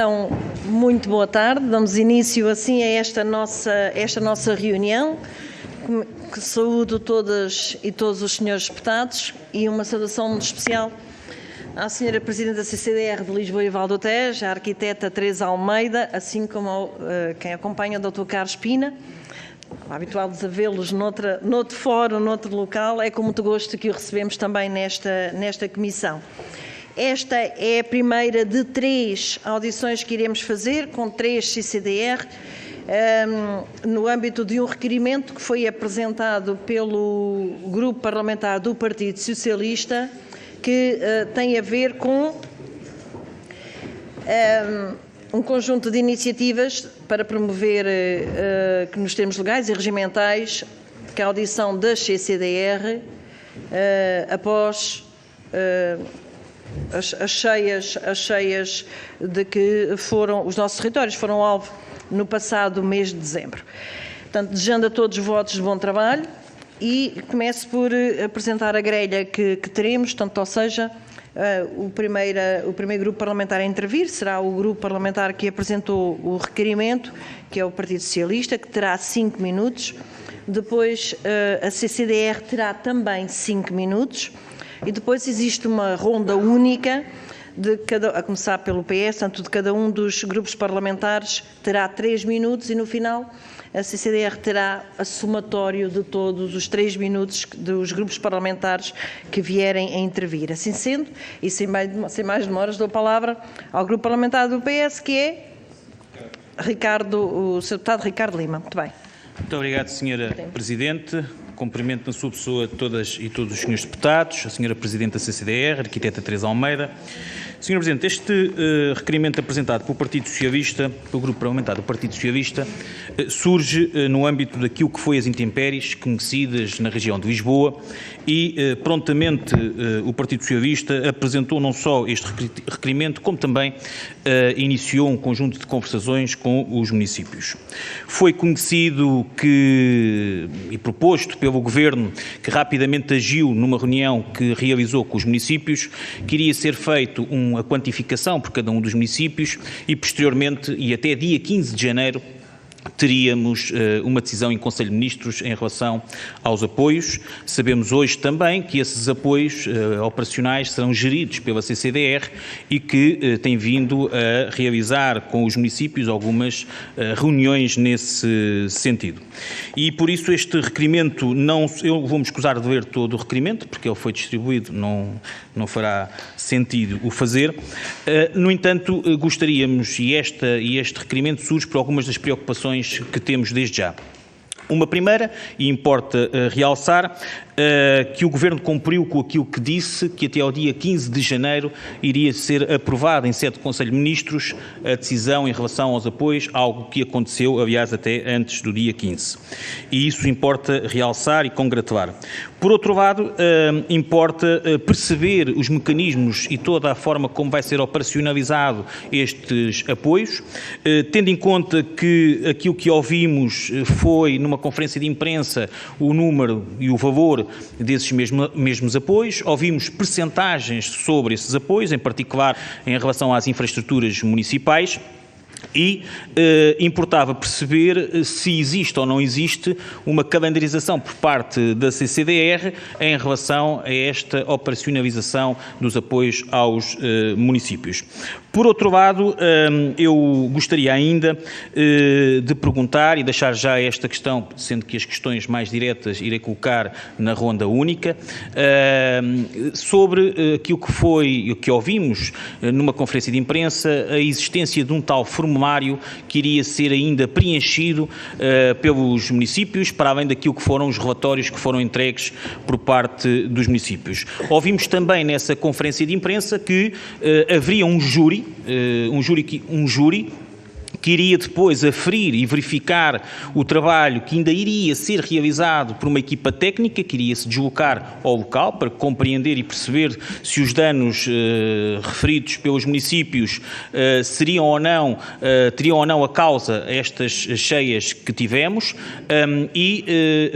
Então, muito boa tarde. Damos início assim a esta nossa reunião. Que saúdo todas e todos os senhores deputados e uma saudação muito especial à senhora Presidente da CCDR de Lisboa e Val do Tejo, a arquiteta Teresa Almeida, assim como quem acompanha o Dr. Carlos Pina. Habituados a vê-los noutro fórum, noutro local, é com muito gosto que o recebemos também nesta comissão. Esta é a primeira de 3 audições que iremos fazer, com 3 CCDR, no âmbito de um requerimento que foi apresentado pelo Grupo Parlamentar do Partido Socialista, que tem a ver com um conjunto de iniciativas para promover, que nos termos legais e regimentais, que a audição das CCDR, após as cheias de que os nossos territórios foram alvo no passado mês de dezembro. Portanto, desejando a todos votos de bom trabalho e começo por apresentar a grelha que teremos, tanto ou seja, o primeiro grupo parlamentar a intervir será o grupo parlamentar que apresentou o requerimento, que é o Partido Socialista, que terá 5 minutos. Depois a CCDR terá também 5 minutos. E depois existe uma ronda única, a começar pelo PS, portanto, de cada um dos grupos parlamentares terá 3 minutos e no final a CCDR terá a somatório de todos os 3 minutos dos grupos parlamentares que vierem a intervir. Assim sendo, e sem mais demoras, dou a palavra ao grupo parlamentar do PS, que é o Sr. Deputado Ricardo Lima. Muito bem. Muito obrigado, Sra. Presidente. Cumprimento na sua pessoa todas e todos os senhores deputados, a Sra. Presidente da CCDR, a arquiteta Teresa Almeida. Sr. Presidente, este requerimento apresentado pelo Partido Socialista, pelo Grupo Parlamentar do Partido Socialista, surge no âmbito daquilo que foi as intempéries conhecidas na região de Lisboa e prontamente o Partido Socialista apresentou não só este requerimento, como também iniciou um conjunto de conversações com os municípios. Foi conhecido e proposto pelo Governo, que rapidamente agiu numa reunião que realizou com os municípios, que iria ser feito a quantificação por cada um dos municípios e posteriormente, e até dia 15 de janeiro, teríamos uma decisão em Conselho de Ministros em relação aos apoios. Sabemos hoje também que esses apoios operacionais serão geridos pela CCDR e que tem vindo a realizar com os municípios algumas reuniões nesse sentido. E por isso este requerimento, eu vou-me escusar de ler todo o requerimento, porque ele foi distribuído, não fará sentido o fazer. No entanto, gostaríamos, e este requerimento surge por algumas das preocupações que temos desde já. Uma primeira, e importa realçar, que o Governo cumpriu com aquilo que disse, que até ao dia 15 de janeiro iria ser aprovada em sede de Conselho de Ministros a decisão em relação aos apoios, algo que aconteceu, aliás, até antes do dia 15. E isso importa realçar e congratular. Por outro lado, importa perceber os mecanismos e toda a forma como vai ser operacionalizado estes apoios, tendo em conta que aquilo que ouvimos foi, numa conferência de imprensa, o número e o valor desses mesmos apoios. Ouvimos percentagens sobre esses apoios, em particular em relação às infraestruturas municipais. E importava perceber se existe ou não existe uma calendarização por parte da CCDR em relação a esta operacionalização dos apoios aos municípios. Por outro lado, eu gostaria ainda de perguntar e deixar já esta questão, sendo que as questões mais diretas irei colocar na ronda única, sobre aquilo que ouvimos numa conferência de imprensa, a existência de um tal formulário que iria ser ainda preenchido pelos municípios, para além daquilo que foram os relatórios que foram entregues por parte dos municípios. Ouvimos também nessa conferência de imprensa que haveria um júri que iria depois aferir e verificar o trabalho que ainda iria ser realizado por uma equipa técnica que iria se deslocar ao local para compreender e perceber se os danos referidos pelos municípios teriam ou não a causa a estas cheias que tivemos, e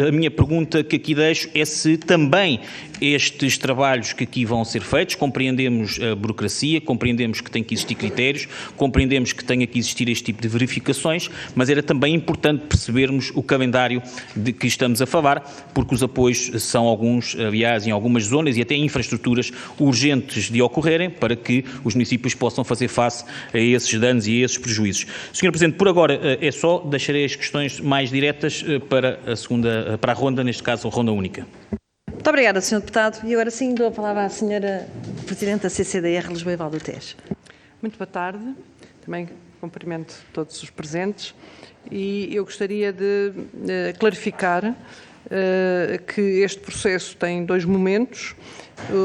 a minha pergunta que aqui deixo é se também estes trabalhos que aqui vão ser feitos, compreendemos a burocracia, compreendemos que tem que existir critérios, compreendemos que tenha que existir este tipo de verificações, mas era também importante percebermos o calendário de que estamos a falar, porque os apoios são alguns, aliás, em algumas zonas e até infraestruturas urgentes de ocorrerem para que os municípios possam fazer face a esses danos e a esses prejuízos. Sr. Presidente, por agora é só, deixarei as questões mais diretas para a ronda, neste caso, a ronda única. Muito obrigada, Sr. Deputado. E agora sim dou a palavra à Sra. Presidente da CCDR Lisboa e Vale do Tejo. Muito boa tarde. Também cumprimento todos os presentes e eu gostaria de clarificar que este processo tem dois momentos.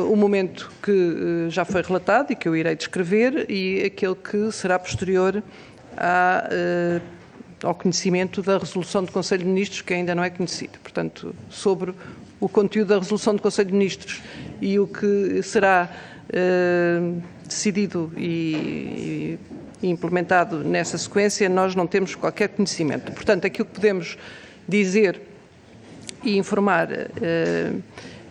O momento que já foi relatado e que eu irei descrever e aquele que será posterior ao conhecimento da resolução do Conselho de Ministros, que ainda não é conhecida. Portanto, sobre o conteúdo da resolução do Conselho de Ministros e o que será decidido e implementado nessa sequência, nós não temos qualquer conhecimento. Portanto, aquilo que podemos dizer e informar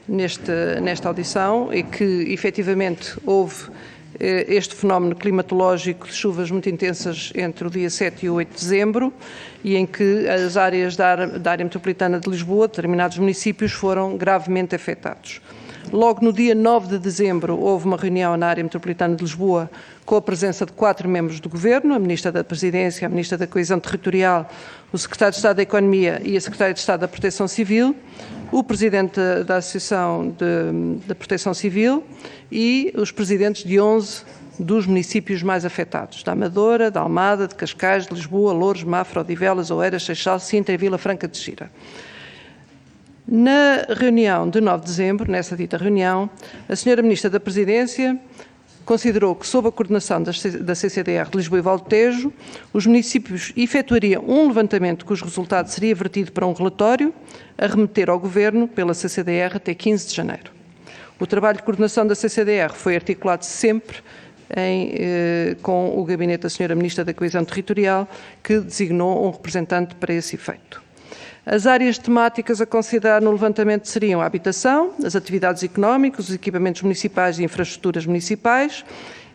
nesta audição é que, efetivamente, houve este fenómeno climatológico de chuvas muito intensas entre o dia 7 e o 8 de dezembro e em que as áreas da área metropolitana de Lisboa, determinados municípios, foram gravemente afetados. Logo no dia 9 de dezembro houve uma reunião na área metropolitana de Lisboa com a presença de 4 membros do Governo, a Ministra da Presidência, a Ministra da Coesão Territorial, o Secretário de Estado da Economia e a Secretária de Estado da Proteção Civil, o Presidente da Associação da Proteção Civil e os Presidentes de 11 dos municípios mais afetados, da Amadora, da Almada, de Cascais, de Lisboa, Louros, Mafra, Odivelas, Oeiras, Seixal, Sintra e Vila Franca de Xira. Na reunião de 9 de dezembro, nessa dita reunião, a Sra. Ministra da Presidência considerou que, sob a coordenação da CCDR de Lisboa e Vale do Tejo, os municípios efetuariam um levantamento cujo resultado seria vertido para um relatório a remeter ao Governo pela CCDR até 15 de janeiro. O trabalho de coordenação da CCDR foi articulado sempre com o gabinete da Sra. Ministra da Coesão Territorial, que designou um representante para esse efeito. As áreas temáticas a considerar no levantamento seriam a habitação, as atividades económicas, os equipamentos municipais e infraestruturas municipais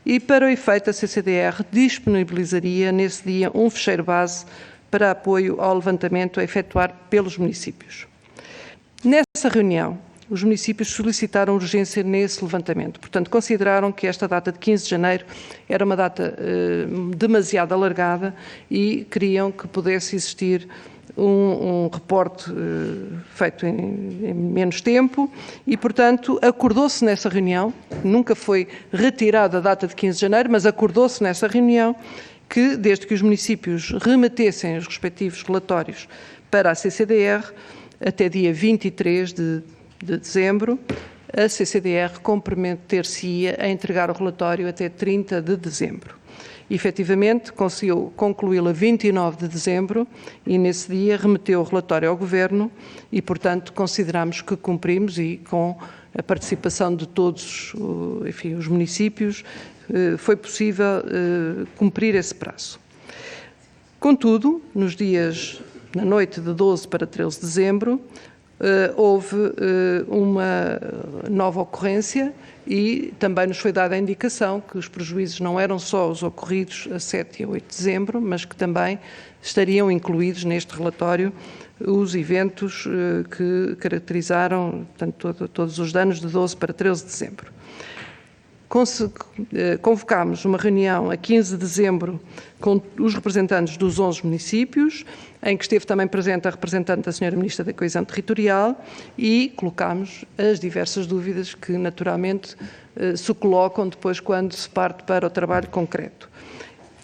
e, para o efeito, a CCDR disponibilizaria nesse dia um fecheiro base para apoio ao levantamento a efetuar pelos municípios. Nessa reunião, os municípios solicitaram urgência nesse levantamento. Portanto, consideraram que esta data de 15 de janeiro era uma data demasiado alargada e queriam que pudesse existir um reporte feito em menos tempo e, portanto, acordou-se nessa reunião, nunca foi retirada a data de 15 de janeiro, mas acordou-se nessa reunião que, desde que os municípios remetessem os respectivos relatórios para a CCDR, até dia 23 de dezembro, a CCDR comprometer-se-ia a entregar o relatório até 30 de dezembro. Efetivamente, conseguiu concluí-lo a 29 de dezembro e, nesse dia, remeteu o relatório ao Governo e, portanto, consideramos que cumprimos e, com a participação de todos os municípios, foi possível cumprir esse prazo. Contudo, na noite de 12 para 13 de dezembro, houve uma nova ocorrência e também nos foi dada a indicação que os prejuízos não eram só os ocorridos a 7 e a 8 de dezembro, mas que também estariam incluídos neste relatório os eventos que caracterizaram, portanto, todos os danos de 12 para 13 de dezembro. Convocámos uma reunião a 15 de dezembro com os representantes dos 11 municípios, em que esteve também presente a representante da Sra. Ministra da Coesão Territorial e colocámos as diversas dúvidas que, naturalmente, se colocam depois quando se parte para o trabalho concreto.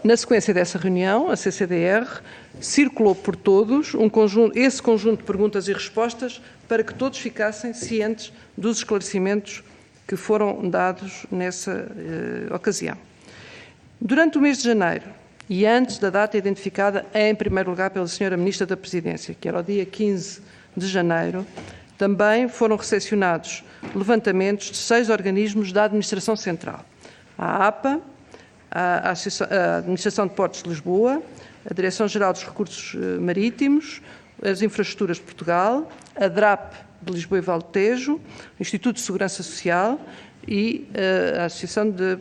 Na sequência dessa reunião, a CCDR circulou por todos esse conjunto de perguntas e respostas para que todos ficassem cientes dos esclarecimentos que foram dados nessa ocasião. Durante o mês de janeiro, e antes da data identificada em primeiro lugar pela Sra. Ministra da Presidência, que era o dia 15 de janeiro, também foram recepcionados levantamentos de 6 organismos da Administração Central: a APA, a Administração de Portos de Lisboa, a Direção-Geral dos Recursos Marítimos, as Infraestruturas de Portugal, a DRAP de Lisboa e Vale do Tejo, o Instituto de Segurança Social e a Associação do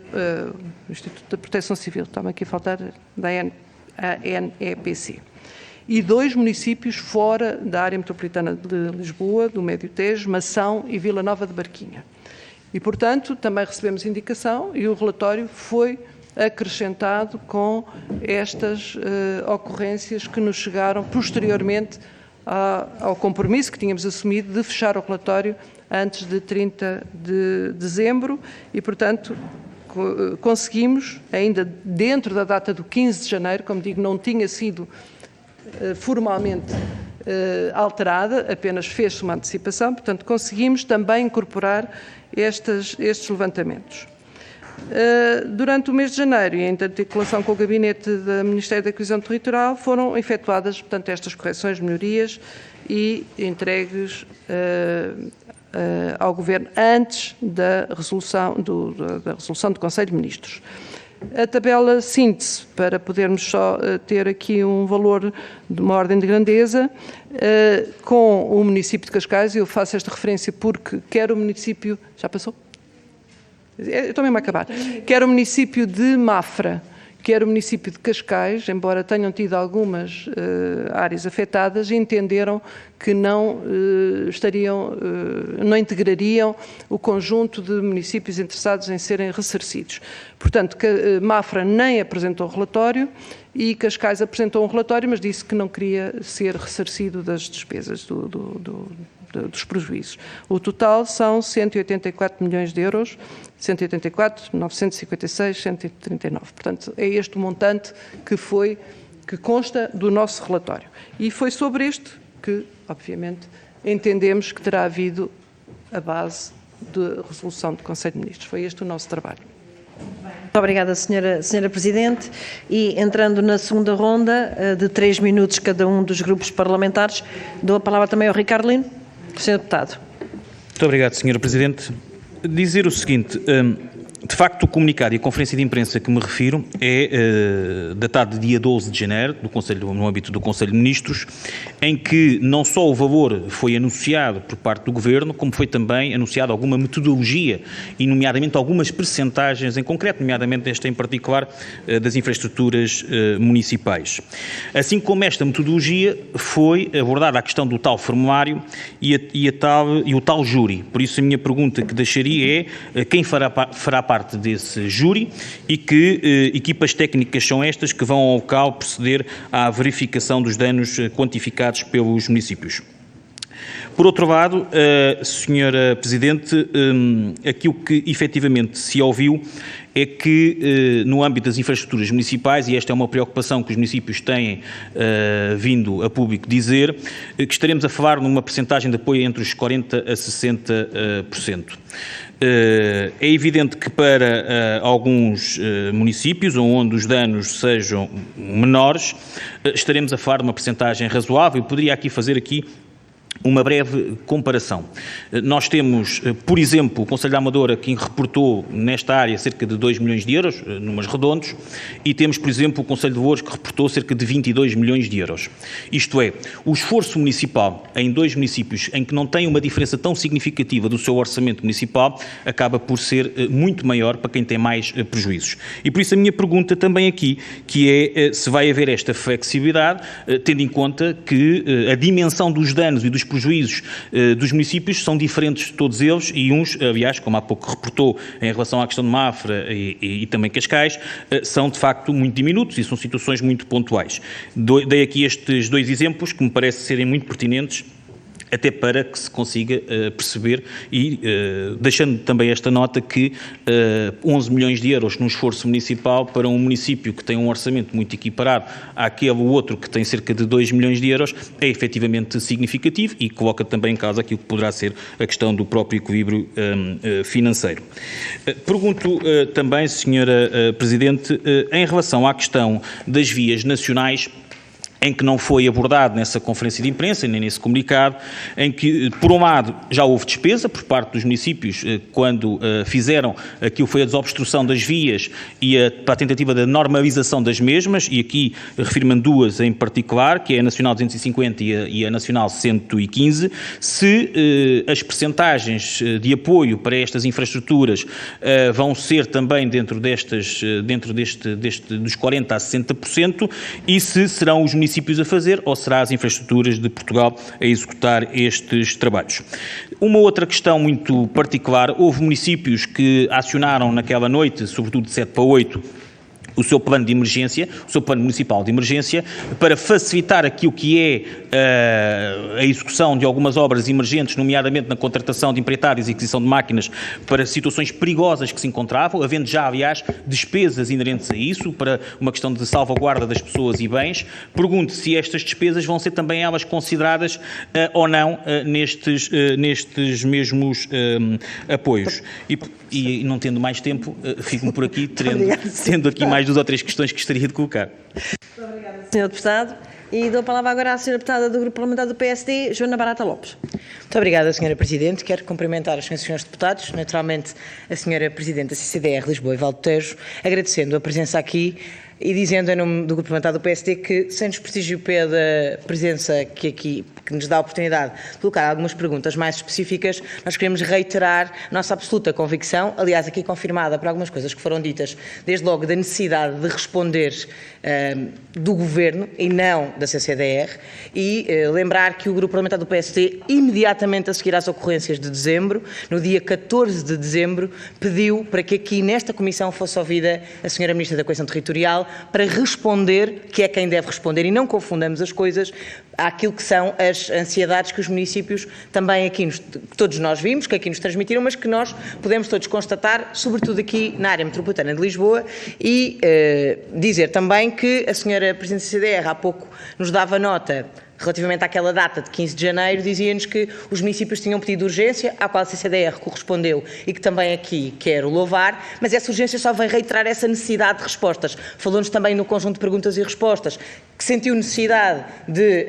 Instituto da Proteção Civil, está-me aqui a faltar, da ANEPC. E 2 municípios fora da área metropolitana de Lisboa, do Médio Tejo, Mação e Vila Nova de Barquinha. E, portanto, também recebemos indicação e o relatório foi acrescentado com estas ocorrências que nos chegaram posteriormente ao compromisso que tínhamos assumido de fechar o relatório antes de 30 de dezembro e, portanto, conseguimos, ainda dentro da data do 15 de janeiro, como digo, não tinha sido formalmente alterada, apenas fez-se uma antecipação, portanto, conseguimos também incorporar estes levantamentos. Durante o mês de janeiro e em articulação com o Gabinete do Ministério da Coesão Territorial foram efetuadas, portanto, estas correções, melhorias e entregues ao Governo antes da resolução do Conselho de Ministros. A tabela síntese, para podermos só ter aqui um valor de uma ordem de grandeza, com o município de Cascais, eu faço esta referência porque quer o município... Já passou? Eu estou mesmo a acabar. Quer o município de Mafra, quer o município de Cascais, embora tenham tido algumas áreas afetadas, entenderam que não integrariam o conjunto de municípios interessados em serem ressarcidos. Portanto, Mafra nem apresentou o relatório e Cascais apresentou um relatório, mas disse que não queria ser ressarcido das despesas dos prejuízos. O total são 184 milhões de euros, 184, 956, 139. Portanto, é este o montante que consta do nosso relatório. E foi sobre este que, obviamente, entendemos que terá havido a base de resolução do Conselho de Ministros. Foi este o nosso trabalho. Muito obrigada, Senhora Presidente. E entrando na segunda ronda, de 3 minutos cada um dos grupos parlamentares, dou a palavra também ao Ricardo Lino. Senhor Deputado. Muito obrigado, Senhora Presidente. Dizer o seguinte, de facto o comunicado e a conferência de imprensa que me refiro é datado de dia 12 de janeiro, no âmbito do Conselho de Ministros, em que não só o valor foi anunciado por parte do Governo, como foi também anunciada alguma metodologia e, nomeadamente, algumas percentagens em concreto, nomeadamente esta em particular, das infraestruturas municipais. Assim como esta metodologia foi abordada a questão do tal formulário e o tal júri. Por isso a minha pergunta que deixaria é quem fará parte desse júri e que equipas técnicas são estas que vão ao local proceder à verificação dos danos quantificados pelos municípios. Por outro lado, Senhora Presidente, aquilo que efetivamente se ouviu é que no âmbito das infraestruturas municipais, e esta é uma preocupação que os municípios têm vindo a público dizer, que estaremos a falar numa percentagem de apoio entre os 40% a 60%. É evidente que para alguns municípios, onde os danos sejam menores, estaremos a falar de uma percentagem razoável. Eu poderia fazer uma breve comparação. Nós temos, por exemplo, o Conselho da Amadora, que reportou nesta área cerca de 2 milhões de euros, números redondos, e temos, por exemplo, o Conselho de Louros, que reportou cerca de 22 milhões de euros. Isto é, o esforço municipal em 2 municípios em que não tem uma diferença tão significativa do seu orçamento municipal, acaba por ser muito maior para quem tem mais prejuízos. E por isso a minha pergunta também aqui, que é se vai haver esta flexibilidade, tendo em conta que a dimensão dos danos e dos prejuízos dos municípios são diferentes de todos eles e uns, aliás, como há pouco reportou em relação à questão de Mafra e também Cascais, são de facto muito diminutos e são situações muito pontuais. Dei aqui estes 2 exemplos que me parecem serem muito pertinentes, até para que se consiga perceber e deixando também esta nota que 11 milhões de euros num esforço municipal para um município que tem um orçamento muito equiparado àquele outro que tem cerca de 2 milhões de euros é efetivamente significativo e coloca também em causa aquilo que poderá ser a questão do próprio equilíbrio financeiro. Pergunto também, Senhora Presidente, em relação à questão das vias nacionais, em que não foi abordado nessa conferência de imprensa, nem nesse comunicado, em que, por um lado, já houve despesa por parte dos municípios quando fizeram aquilo que foi a desobstrução das vias e para a tentativa da normalização das mesmas, e aqui refiro-me a duas em particular, que é a Nacional 250 e a Nacional 115, se as percentagens de apoio para estas infraestruturas vão ser também dentro dos 40% a 60%, e se serão os municípios a fazer ou será as infraestruturas de Portugal a executar estes trabalhos. Uma outra questão muito particular, houve municípios que acionaram naquela noite, sobretudo de 7 para 8, o seu plano de emergência, o seu plano municipal de emergência, para facilitar aquilo que é a execução de algumas obras emergentes, nomeadamente na contratação de empreitados e aquisição de máquinas para situações perigosas que se encontravam, havendo já, aliás, despesas inerentes a isso, para uma questão de salvaguarda das pessoas e bens. Pergunto se estas despesas vão ser também elas consideradas ou não nestes mesmos apoios. E não tendo mais tempo, fico-me por aqui, tendo aqui mais 2 ou 3 questões que gostaria de colocar. Muito obrigada, Sr. Deputado. E dou a palavra agora à Sra. Deputada do Grupo Parlamentar do PSD, Joana Barata Lopes. Muito obrigada, Sra. Presidente. Quero cumprimentar os senhores deputados, naturalmente a Sra. Presidente da CCDR Lisboa e Val do Tejo, agradecendo a presença aqui e dizendo em nome do Grupo Parlamentar do PSD que, sem desprestígio pela presença que nos dá a oportunidade de colocar algumas perguntas mais específicas, nós queremos reiterar a nossa absoluta convicção, aliás aqui confirmada por algumas coisas que foram ditas, desde logo da necessidade de responder do Governo e não da CCDR, e lembrar que o Grupo Parlamentar do PSD, imediatamente a seguir às ocorrências de dezembro, no dia 14 de dezembro, pediu para que aqui nesta Comissão fosse ouvida a Sra. Ministra da Coesão Territorial para responder, que é quem deve responder, e não confundamos as coisas, àquilo que são as ansiedades que os municípios também aqui, todos nós vimos, que aqui nos transmitiram, mas que nós podemos todos constatar, sobretudo aqui na área metropolitana de Lisboa, e dizer também que a Sra. Presidente da CCDR há pouco nos dava nota relativamente àquela data de 15 de janeiro, dizia-nos que os municípios tinham pedido urgência, à qual a CCDR correspondeu e que também aqui quero louvar, mas essa urgência só vem reiterar essa necessidade de respostas. Falou-nos também no conjunto de perguntas e respostas, que sentiu necessidade de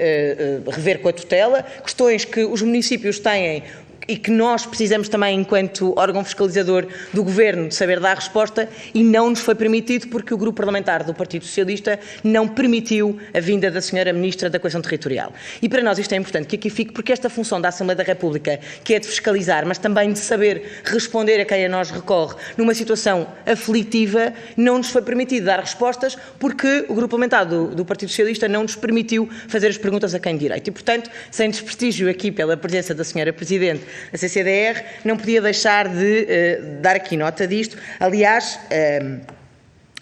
rever com a tutela, questões que os municípios têm e que nós precisamos também, enquanto órgão fiscalizador do Governo, de saber dar resposta, e não nos foi permitido porque o Grupo Parlamentar do Partido Socialista não permitiu a vinda da Sra. Ministra da Coesão Territorial. E para nós isto é importante que aqui fique, porque esta função da Assembleia da República, que é de fiscalizar, mas também de saber responder a quem a nós recorre numa situação aflitiva, não nos foi permitido dar respostas porque o Grupo Parlamentar do Partido Socialista não nos permitiu fazer as perguntas a quem de direito. E, portanto, sem desprestígio aqui pela presença da Sra. Presidente, a CCDR não podia deixar de dar aqui nota disto. Aliás,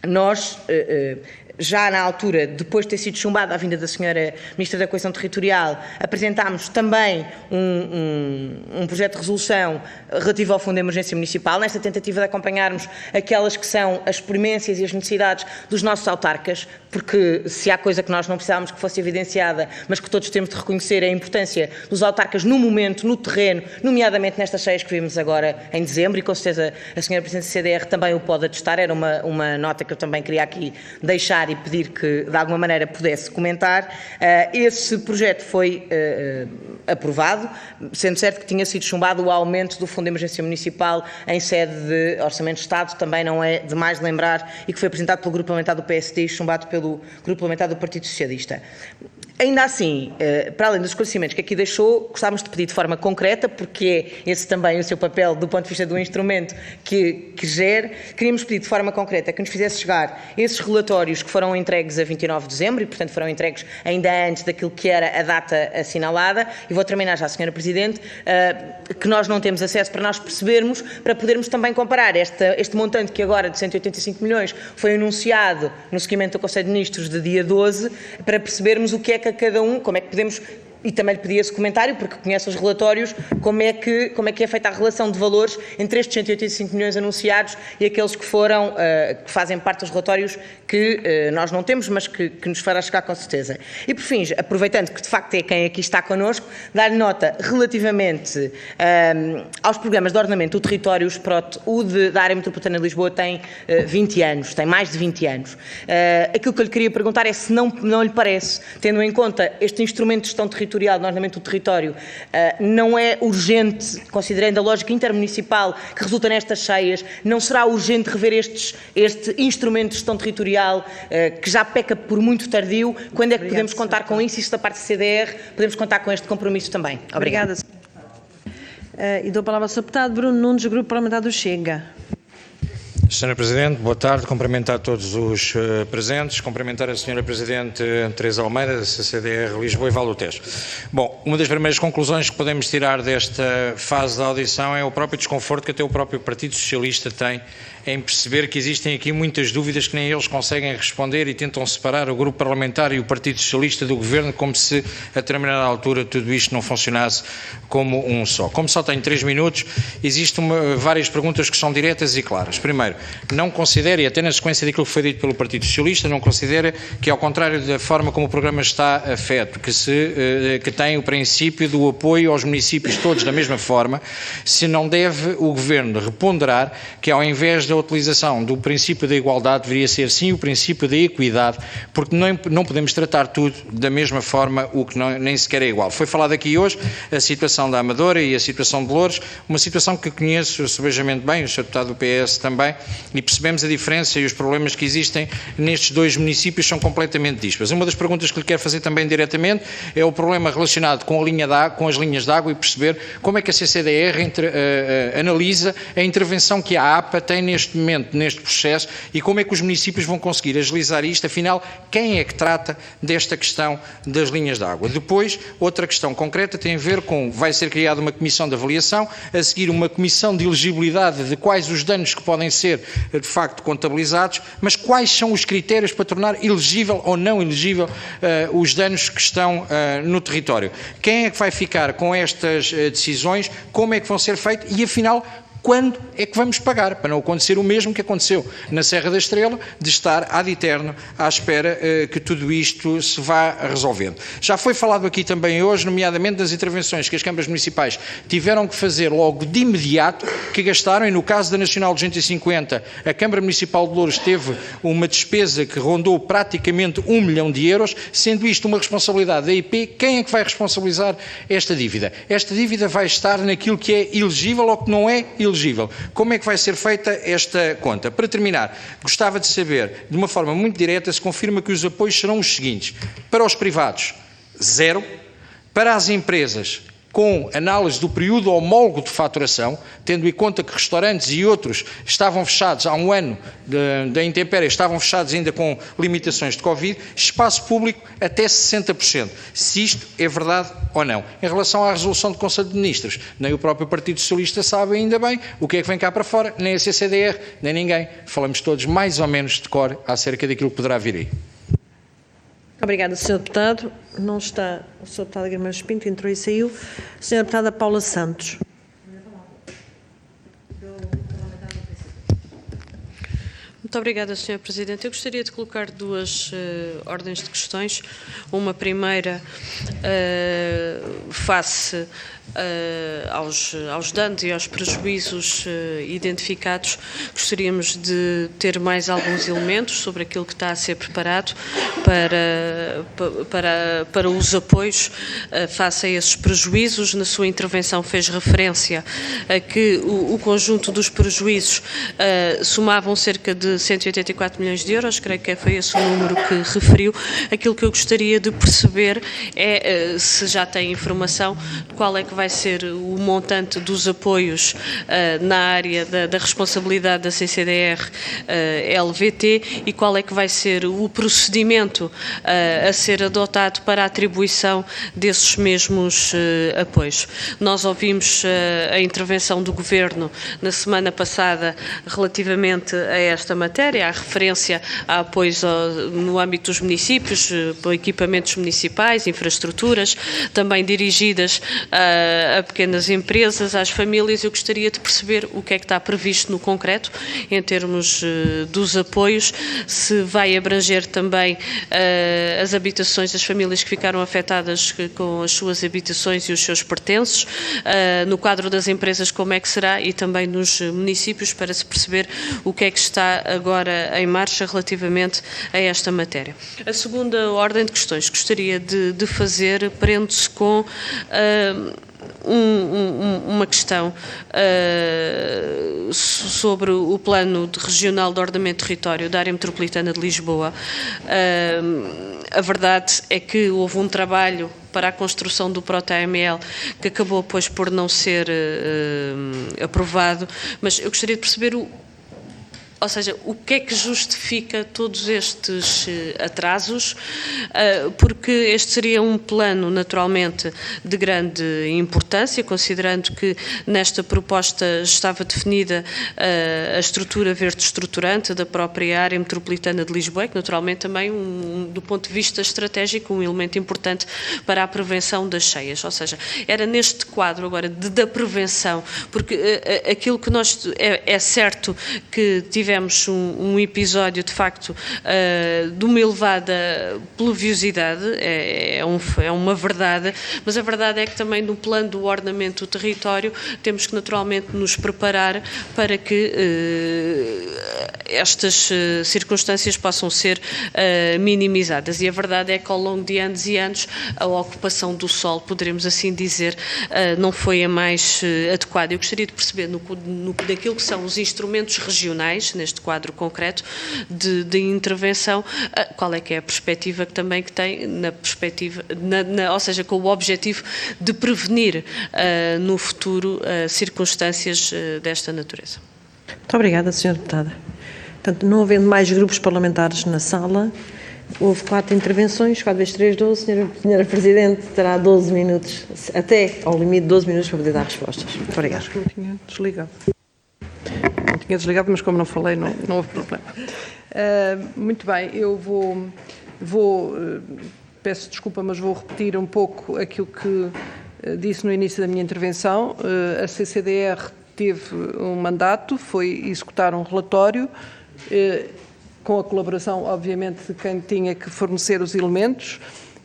nós já na altura, depois de ter sido chumbada a vinda da Sra. Ministra da Coesão Territorial, apresentámos também um projeto de resolução relativo ao Fundo de Emergência Municipal, nesta tentativa de acompanharmos aquelas que são as premências e as necessidades dos nossos autarcas, porque se há coisa que nós não precisávamos que fosse evidenciada, mas que todos temos de reconhecer, é a importância dos autarcas no momento, no terreno, nomeadamente nestas cheias que vimos agora em dezembro, e com certeza a Sra. Presidente da CDR também o pode atestar. Era uma nota que eu também queria aqui deixar e pedir que de alguma maneira pudesse comentar. Esse projeto foi aprovado, sendo certo que tinha sido chumbado o aumento do Fundo de Emergência Municipal em sede de Orçamento de Estado, também não é demais lembrar, e que foi apresentado pelo Grupo Parlamentar do PSD e chumbado pelo Grupo Parlamentar do Partido Socialista. Ainda assim, para além dos esclarecimentos que aqui deixou, gostávamos de pedir de forma concreta, porque é esse também o seu papel do ponto de vista do instrumento que gere, queríamos pedir de forma concreta que nos fizesse chegar esses relatórios que foram entregues a 29 de dezembro e, portanto, foram entregues ainda antes daquilo que era a data assinalada, e vou terminar já, Sra. Presidente, que nós não temos acesso para nós percebermos, para podermos também comparar este montante que agora de 185 milhões foi anunciado no seguimento do Conselho de Ministros de dia 12, para percebermos o que é que cada um, como é que podemos E também lhe pedi esse comentário, porque conhece os relatórios, como é que é feita a relação de valores entre estes 185 milhões anunciados e aqueles que foram, que fazem parte dos relatórios que nós não temos, mas que nos fará chegar com certeza. E por fim, aproveitando que de facto é quem aqui está connosco, dar-lhe nota relativamente aos programas de ordenamento do território, os PROT, da área metropolitana de Lisboa tem 20 anos, tem mais de 20 anos. Aquilo que eu lhe queria perguntar é se não lhe parece, tendo em conta este instrumento de gestão territorial, de ordenamento do território, não é urgente, considerando a lógica intermunicipal que resulta nestas cheias, não será urgente rever este instrumento de gestão territorial que já peca por muito tardio? Quando é que podemos contar com isso? E se da parte da CDR podemos contar com este compromisso também? Obrigada. E dou a palavra ao Sr. Deputado Bruno Nunes, Grupo Parlamentar do Chega. Sra. Presidente, boa tarde. Cumprimentar todos os presentes, cumprimentar a Sra. Presidente Teresa Almeida, da CCDR Lisboa e Vale do Tejo. Bom, uma das primeiras conclusões que podemos tirar desta fase da audição é o próprio desconforto que até o próprio Partido Socialista tem em perceber que existem aqui muitas dúvidas que nem eles conseguem responder e tentam separar o Grupo Parlamentar e o Partido Socialista do Governo, como se a determinada altura tudo isto não funcionasse como um só. Como só tenho 3 minutos, existem várias perguntas que são diretas e claras. Primeiro, não considera, e até na sequência daquilo que foi dito pelo Partido Socialista, não considera que, ao contrário da forma como o programa está afeto, que tem o princípio do apoio aos municípios todos da mesma forma, se não deve o Governo reponderar que, ao invés da utilização do princípio da igualdade, deveria ser sim o princípio da equidade, porque não podemos tratar tudo da mesma forma, o que nem sequer é igual. Foi falado aqui hoje a situação da Amadora e a situação de Loures, uma situação que conheço subejamente bem, o Sr. Deputado do PS também, e percebemos a diferença e os problemas que existem nestes dois municípios são completamente díspares. Uma das perguntas que lhe quero fazer também diretamente é o problema relacionado com as linhas de água e perceber como é que a CCDR analisa a intervenção que a APA tem neste momento, neste processo, e como é que os municípios vão conseguir agilizar isto, afinal, quem é que trata desta questão das linhas de água? Depois, outra questão concreta tem a ver com, vai ser criada uma comissão de avaliação, a seguir uma comissão de elegibilidade de quais os danos que podem ser, de facto, contabilizados, mas quais são os critérios para tornar elegível ou não elegível os danos que estão no território? Quem é que vai ficar com estas decisões? Como é que vão ser feitas? E, afinal, quando é que vamos pagar, para não acontecer o mesmo que aconteceu na Serra da Estrela, de estar ad eterno à espera que tudo isto se vá resolvendo. Já foi falado aqui também hoje, nomeadamente das intervenções que as câmaras municipais tiveram que fazer logo de imediato, que gastaram, e no caso da Nacional 250, a Câmara Municipal de Loures teve uma despesa que rondou praticamente 1 milhão de euros, sendo isto uma responsabilidade da IP. Quem é que vai responsabilizar esta dívida? Esta dívida vai estar naquilo que é elegível ou que não é elegível. Como é que vai ser feita esta conta? Para terminar, gostava de saber, de uma forma muito direta, se confirma que os apoios serão os seguintes: para os privados, 0, para as empresas, com análise do período homólogo de faturação, tendo em conta que restaurantes e outros estavam fechados há um ano da intempérie, estavam fechados ainda com limitações de Covid, espaço público até 60%, se isto é verdade ou não. Em relação à resolução do Conselho de Ministros, nem o próprio Partido Socialista sabe ainda bem o que é que vem cá para fora, nem a CCDR, nem ninguém. Falamos todos mais ou menos de cor acerca daquilo que poderá vir aí. Obrigada, Sr. Deputado. Não está o Sr. Deputado Guimarães Pinto, entrou e saiu. Sra. Deputada Paula Santos. Muito obrigada, Sr. Presidente. Eu gostaria de colocar duas ordens de questões. Uma primeira face aos danos e aos prejuízos identificados. Gostaríamos de ter mais alguns elementos sobre aquilo que está a ser preparado para os apoios face a esses prejuízos. Na sua intervenção fez referência a que o conjunto dos prejuízos somavam cerca de 184 milhões de euros, creio que foi esse o número que referiu. Aquilo que eu gostaria de perceber é se já tem informação de qual é que vai ser o montante dos apoios na área da responsabilidade da CCDR LVT e qual é que vai ser o procedimento a ser adotado para a atribuição desses mesmos apoios. Nós ouvimos a intervenção do Governo na semana passada relativamente a esta matéria. matéria, há referência a apoios no âmbito dos municípios, por equipamentos municipais, infraestruturas, também dirigidas a pequenas empresas, às famílias. Eu gostaria de perceber o que é que está previsto no concreto, em termos dos apoios, se vai abranger também as habitações das famílias que ficaram afetadas com as suas habitações e os seus pertences, no quadro das empresas como é que será e também nos municípios, para se perceber o que é que está agora em marcha relativamente a esta matéria. A segunda ordem de questões que gostaria de fazer prende-se com uma questão sobre o plano regional de ordenamento de território da área metropolitana de Lisboa. A verdade é que houve um trabalho para a construção do PROTA-AML que acabou, pois, por não ser aprovado, mas eu gostaria de perceber ou seja, o que é que justifica todos estes atrasos, porque este seria um plano, naturalmente, de grande importância, considerando que nesta proposta estava definida a estrutura verde estruturante da própria área metropolitana de Lisboa, que naturalmente também, do ponto de vista estratégico, um elemento importante para a prevenção das cheias. Ou seja, era neste quadro agora da prevenção, porque aquilo que nós... É certo que tivemos um episódio, de facto, de uma elevada pluviosidade, é uma verdade, mas a verdade é que também no plano do ordenamento do território temos que naturalmente nos preparar para que estas circunstâncias possam ser minimizadas. E a verdade é que ao longo de anos e anos a ocupação do solo, poderemos assim dizer, não foi a mais adequada. Eu gostaria de perceber daquilo que são os instrumentos regionais, neste quadro concreto de intervenção, qual é que é a perspectiva que também que tem, ou seja, com o objetivo de prevenir no futuro circunstâncias desta natureza. Muito obrigada, Sra. Deputada. Portanto, não havendo mais grupos parlamentares na sala, houve 4 intervenções, 4 vezes 3, 12. Senhora Presidente, terá 12 minutos, até ao limite de 12 minutos para poder dar respostas. Muito obrigada. Acho que não tinha desligado. Não tinha desligado, mas como não falei, não houve problema. Muito bem, eu peço desculpa, mas vou repetir um pouco aquilo que disse no início da minha intervenção. A CCDR teve um mandato, foi executar um relatório, com a colaboração, obviamente, de quem tinha que fornecer os elementos.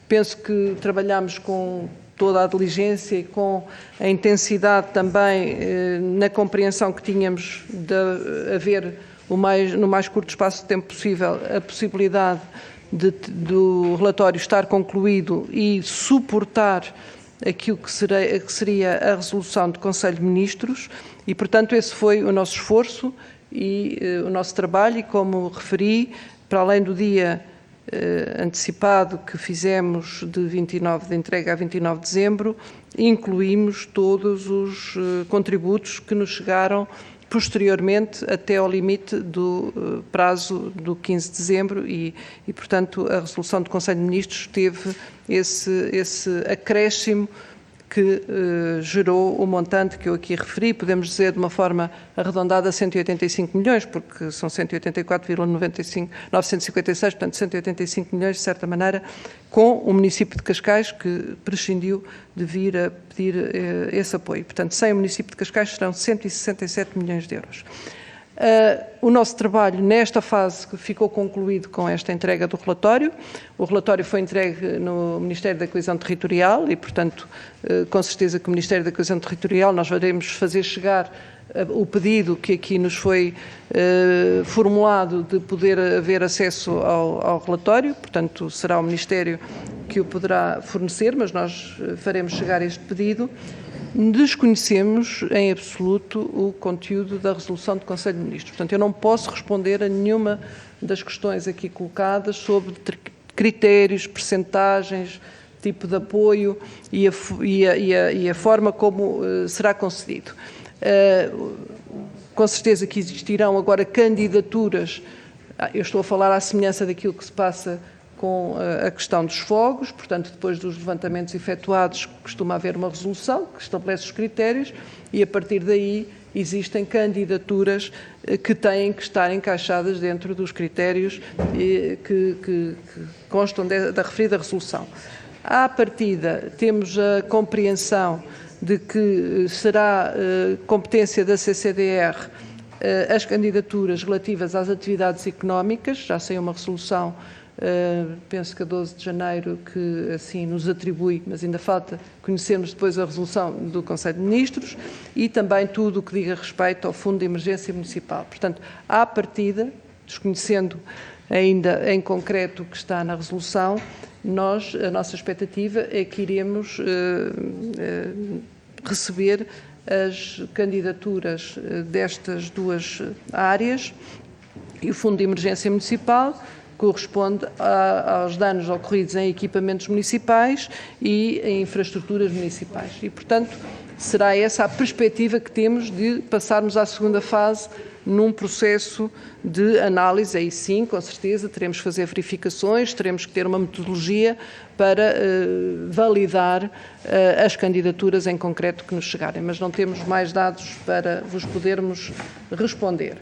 Penso que trabalhámos com toda a diligência e com a intensidade também na compreensão que tínhamos de haver, no mais curto espaço de tempo possível, a possibilidade do relatório estar concluído e suportar aquilo que seria a resolução do Conselho de Ministros e, portanto, esse foi o nosso esforço e o nosso trabalho e, como referi, para além do dia antecipado que fizemos de entrega a 29 de dezembro, incluímos todos os contributos que nos chegaram posteriormente até ao limite do prazo do 15 de dezembro e, portanto, a resolução do Conselho de Ministros teve esse acréscimo que gerou o montante que eu aqui referi, podemos dizer de uma forma arredondada 185 milhões, porque são 184,956, portanto 185 milhões, de certa maneira, com o município de Cascais, que prescindiu de vir a pedir esse apoio. Portanto, sem o município de Cascais serão 167 milhões de euros. O nosso trabalho nesta fase ficou concluído com esta entrega do relatório. O relatório foi entregue no Ministério da Coesão Territorial e, portanto, com certeza que o Ministério da Coesão Territorial nós veremos fazer chegar o pedido que aqui nos foi formulado de poder haver acesso ao relatório, portanto, será o Ministério que o poderá fornecer, mas nós faremos chegar este pedido. Desconhecemos em absoluto o conteúdo da resolução do Conselho de Ministros. Portanto, eu não posso responder a nenhuma das questões aqui colocadas sobre critérios, percentagens, tipo de apoio e a forma como será concedido. Com certeza que existirão agora candidaturas, eu estou a falar à semelhança daquilo que se passa com a questão dos fogos, portanto, depois dos levantamentos efetuados, costuma haver uma resolução que estabelece os critérios e, a partir daí, existem candidaturas que têm que estar encaixadas dentro dos critérios que constam da referida resolução. À partida, temos a compreensão de que será competência da CCDR as candidaturas relativas às atividades económicas, já saiu uma resolução, penso que a 12 de janeiro, que assim nos atribui, mas ainda falta conhecermos depois a resolução do Conselho de Ministros, e também tudo o que diga respeito ao Fundo de Emergência Municipal. Portanto, à partida, desconhecendo ainda em concreto o que está na resolução, a nossa expectativa é que iremos receber as candidaturas destas duas áreas, e o Fundo de Emergência Municipal corresponde aos danos ocorridos em equipamentos municipais e em infraestruturas municipais. E, portanto, será essa a perspectiva que temos de passarmos à segunda fase num processo de análise. Aí sim, com certeza, teremos que fazer verificações, teremos que ter uma metodologia para validar as candidaturas em concreto que nos chegarem, mas não temos mais dados para vos podermos responder.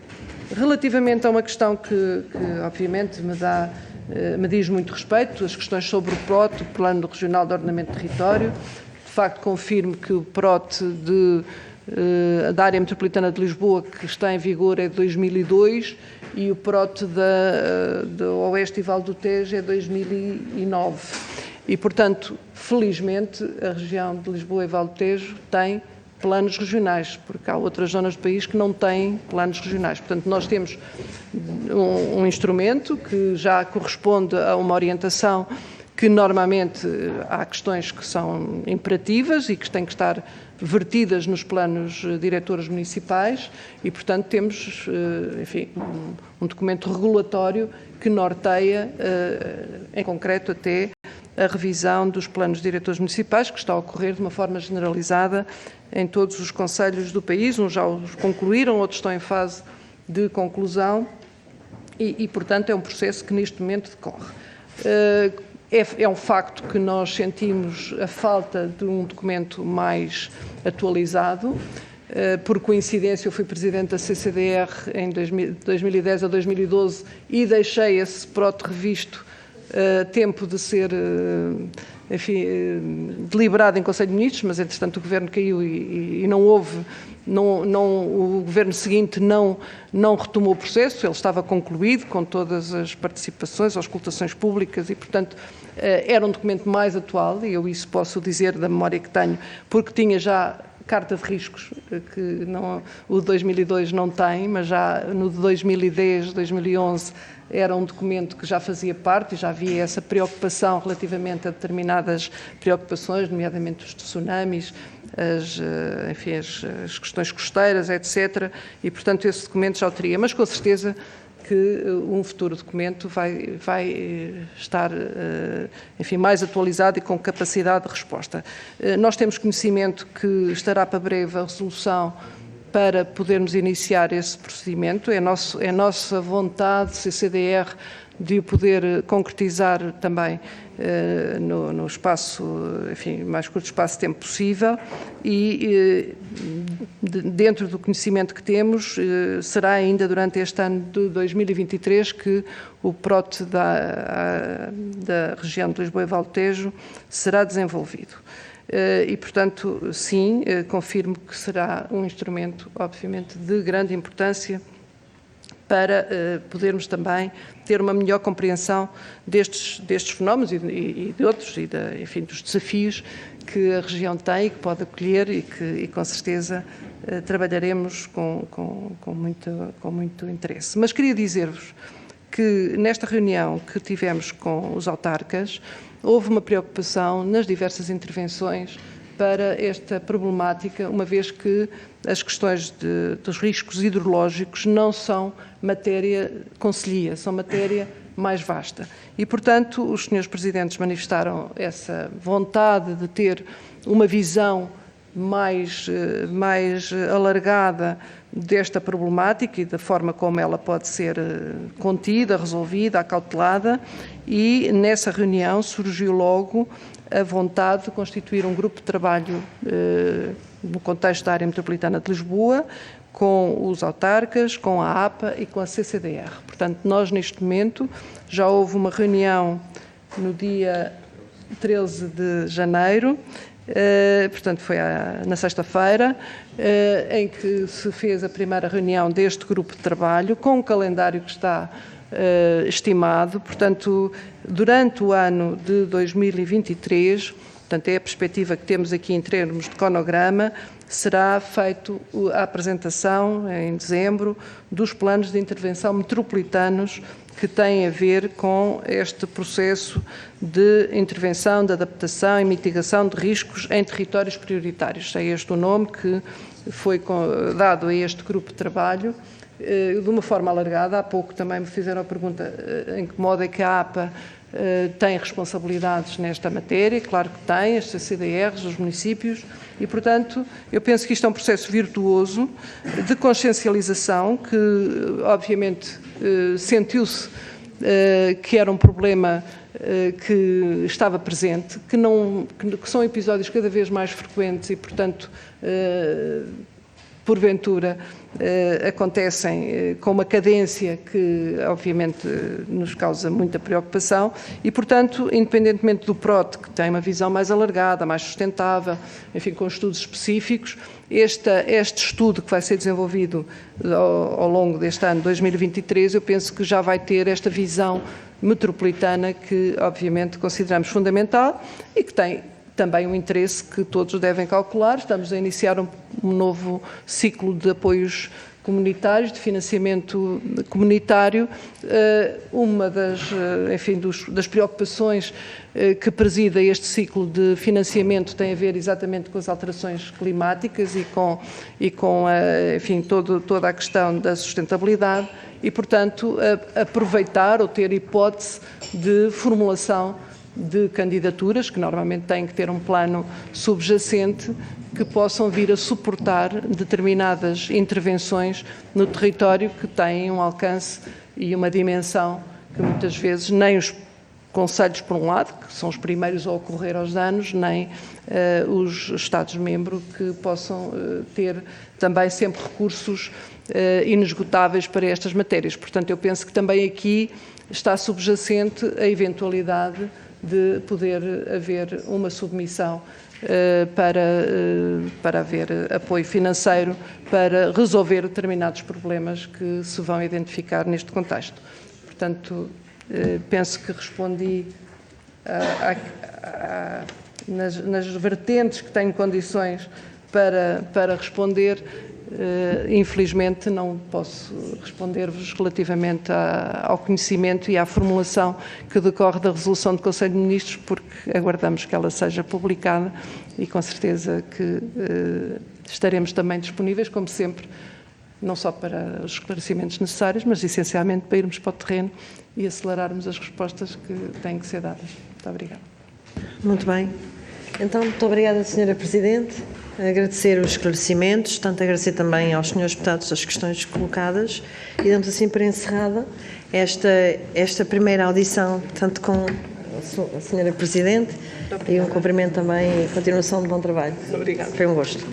Relativamente a uma questão que obviamente me diz muito respeito, as questões sobre o PROT, o Plano Regional de Ordenamento do Território, de facto confirmo que o PROT da área metropolitana de Lisboa, que está em vigor, é de 2002, e o PROT do Oeste e Vale do Tejo é 2009. E, portanto, felizmente, a região de Lisboa e Vale do Tejo tem planos regionais, porque há outras zonas do país que não têm planos regionais. Portanto, nós temos um instrumento que já corresponde a uma orientação que normalmente há questões que são imperativas e que têm que estar vertidas nos planos diretores municipais e, portanto, temos, enfim, um documento regulatório que norteia, em concreto até, a revisão dos planos diretores municipais, que está a ocorrer de uma forma generalizada em todos os concelhos do país. Uns já os concluíram, outros estão em fase de conclusão e, portanto, é um processo que neste momento decorre. É um facto que nós sentimos a falta de um documento mais atualizado. Por coincidência, eu fui Presidente da CCDR em 2010 a 2012 e deixei esse PROT revisto tempo de ser, enfim, deliberado em Conselho de Ministros, mas entretanto o Governo caiu e não houve, o Governo seguinte não retomou o processo, ele estava concluído com todas as participações, auscultações públicas e, portanto, era um documento mais atual, e eu isso posso dizer da memória que tenho, porque tinha já carta de riscos, que não, o de 2002 não tem, mas já no de 2010, 2011, era um documento que já fazia parte e já havia essa preocupação relativamente a determinadas preocupações, nomeadamente os tsunamis, enfim, as questões costeiras, etc. E, portanto, esse documento já o teria, mas com certeza que um futuro documento vai estar, enfim, mais atualizado e com capacidade de resposta. Nós temos conhecimento que estará para breve a resolução para podermos iniciar esse procedimento. É nossa vontade, CCDR, de o poder concretizar também no espaço, enfim, mais curto espaço de tempo possível e dentro do conhecimento que temos, será ainda durante este ano de 2023 que o PROT da região de Lisboa e Vale do Tejo será desenvolvido. E, portanto, sim, confirmo que será um instrumento, obviamente, de grande importância para podermos também ter uma melhor compreensão destes fenómenos e de outros, enfim, dos desafios que a região tem e que pode acolher e que, com certeza, trabalharemos com muito interesse. Mas queria dizer-vos que nesta reunião que tivemos com os autarcas, houve uma preocupação nas diversas intervenções para esta problemática, uma vez que as questões dos riscos hidrológicos não são matéria concelhia, são matéria mais vasta. E, portanto, os senhores Presidentes manifestaram essa vontade de ter uma visão mais alargada desta problemática e da forma como ela pode ser contida, resolvida, acautelada, e nessa reunião surgiu logo a vontade de constituir um grupo de trabalho no contexto da área metropolitana de Lisboa, com os autarcas, com a APA e com a CCDR. Portanto, nós neste momento já houve uma reunião no dia 13 de janeiro, portanto foi na sexta-feira, em que se fez a primeira reunião deste grupo de trabalho, com o calendário que está estimado. Portanto, durante o ano de 2023, portanto é a perspectiva que temos aqui em termos de cronograma, será feita a apresentação em dezembro dos planos de intervenção metropolitanos que têm a ver com este processo de intervenção, de adaptação e mitigação de riscos em territórios prioritários. É este o nome que foi dado a este grupo de trabalho, de uma forma alargada. Há pouco também me fizeram a pergunta em que modo é que a APA tem responsabilidades nesta matéria. Claro que tem, as CCDRs, os municípios, e, portanto, eu penso que isto é um processo virtuoso de consciencialização que, obviamente, sentiu-se que era um problema que estava presente, que são episódios cada vez mais frequentes e, portanto, porventura, acontecem com uma cadência que, obviamente, nos causa muita preocupação e, portanto, independentemente do PROT, que tem uma visão mais alargada, mais sustentável, enfim, com estudos específicos, este estudo que vai ser desenvolvido ao longo deste ano 2023, eu penso que já vai ter esta visão metropolitana que, obviamente, consideramos fundamental e que tem também um interesse que todos devem calcular. Estamos a iniciar um novo ciclo de apoios comunitários, de financiamento comunitário. Uma das preocupações que presida este ciclo de financiamento tem a ver exatamente com as alterações climáticas e com toda a questão da sustentabilidade e, portanto, aproveitar ou ter hipótese de formulação de candidaturas, que normalmente têm que ter um plano subjacente, que possam vir a suportar determinadas intervenções no território que têm um alcance e uma dimensão que muitas vezes nem os concelhos, por um lado, que são os primeiros a ocorrer aos danos, nem os Estados-membros que possam ter também sempre recursos inesgotáveis para estas matérias. Portanto, eu penso que também aqui está subjacente a eventualidade de poder haver uma submissão para haver apoio financeiro para resolver determinados problemas que se vão identificar neste contexto. Portanto, penso que respondi nas vertentes que tenho condições para responder. Infelizmente não posso responder-vos relativamente ao conhecimento e à formulação que decorre da resolução do Conselho de Ministros, porque aguardamos que ela seja publicada e com certeza que estaremos também disponíveis, como sempre, não só para os esclarecimentos necessários, mas essencialmente para irmos para o terreno e acelerarmos as respostas que têm que ser dadas. Muito obrigada. Muito bem. Então, muito obrigada, Sra. Presidente. Agradecer os esclarecimentos, tanto agradecer também aos senhores deputados as questões colocadas e damos assim por encerrada esta primeira audição, tanto com a Sra. Presidente e um cumprimento também e continuação de bom trabalho. Obrigada. Foi um gosto.